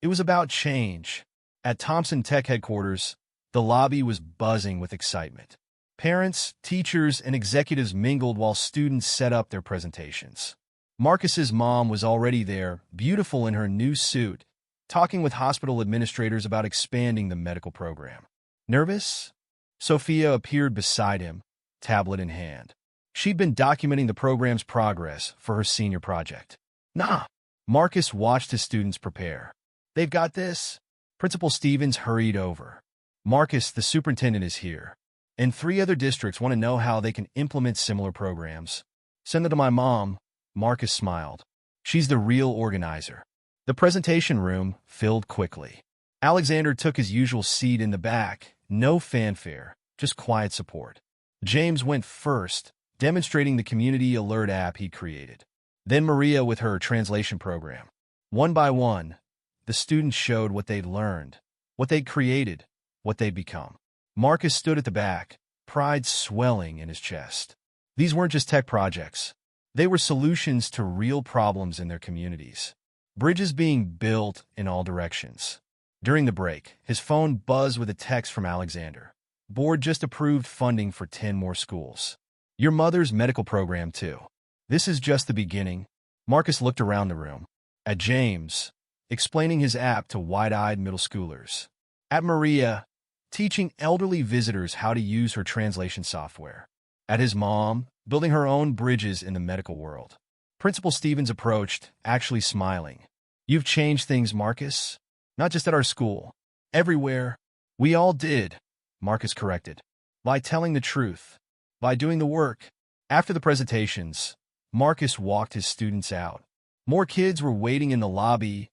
It was about change. At Thompson Tech headquarters, the lobby was buzzing with excitement. Parents, teachers, and executives mingled while students set up their presentations. Marcus's mom was already there, beautiful in her new suit, talking with hospital administrators about expanding the medical program. Nervous? Sophia appeared beside him, tablet in hand. She'd been documenting the program's progress for her senior project. Nah. Marcus watched his students prepare. They've got this. Principal Stevens hurried over. Marcus, the superintendent, is here. And 3 other districts want to know how they can implement similar programs. Send it to my mom. Marcus smiled. She's the real organizer. The presentation room filled quickly. Alexander took his usual seat in the back. No fanfare, just quiet support. James went first, demonstrating the community alert app he created. Then Maria with her translation program. One by one, the students showed what they'd learned, what they'd created, what they'd become. Marcus stood at the back, pride swelling in his chest. These weren't just tech projects. They were solutions to real problems in their communities. Bridges being built in all directions. During the break, his phone buzzed with a text from Alexander. Board just approved funding for 10 more schools. Your mother's medical program, too. This is just the beginning. Marcus looked around the room. At James, explaining his app to wide-eyed middle schoolers. At Maria, teaching elderly visitors how to use her translation software. At his mom, building her own bridges in the medical world. Principal Stevens approached, actually smiling. You've changed things, Marcus. Not just at our school. Everywhere. We all did, Marcus corrected. By telling the truth. By doing the work. After the presentations, Marcus walked his students out. More kids were waiting in the lobby,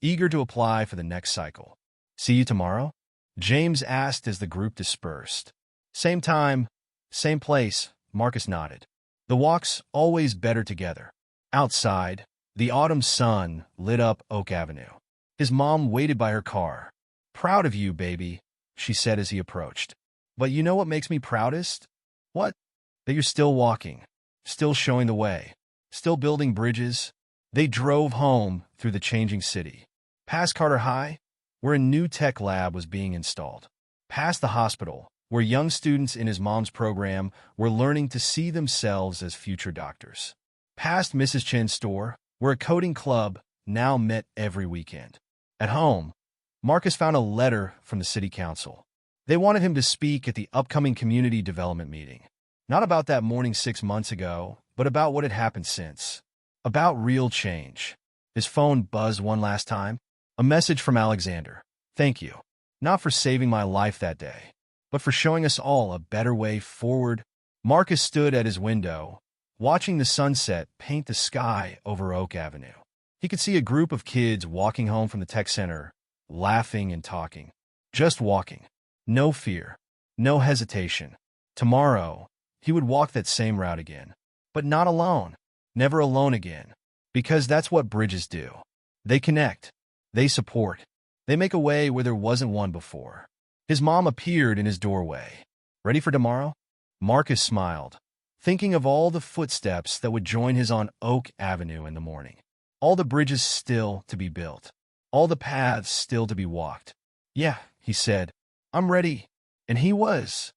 eager to apply for the next cycle. See you tomorrow? James asked as the group dispersed. Same time, same place, Marcus nodded. The walk's always better together. Outside, the autumn sun lit up Oak Avenue. His mom waited by her car. Proud of you, baby, she said as he approached. But you know what makes me proudest? What? That you're still walking, still showing the way, still building bridges. They drove home through the changing city. Past Carter High, where a new tech lab was being installed. Past the hospital, where young students in his mom's program were learning to see themselves as future doctors. Past Mrs. Chen's store, where a coding club now met every weekend. At home, Marcus found a letter from the city council. They wanted him to speak at the upcoming community development meeting. Not about that morning 6 months ago, but about what had happened since. About real change. His phone buzzed one last time. A message from Alexander. Thank you. Not for saving my life that day, but for showing us all a better way forward. Marcus stood at his window, watching the sunset paint the sky over Oak Avenue. He could see a group of kids walking home from the tech center, laughing and talking. Just walking. No fear. No hesitation. Tomorrow, he would walk that same route again. But not alone. Never alone again. Because that's what bridges do. They connect. They support. They make a way where there wasn't one before. His mom appeared in his doorway. Ready for tomorrow? Marcus smiled, thinking of all the footsteps that would join his on Oak Avenue in the morning. All the bridges still to be built. All the paths still to be walked. Yeah, he said, I'm ready. And he was.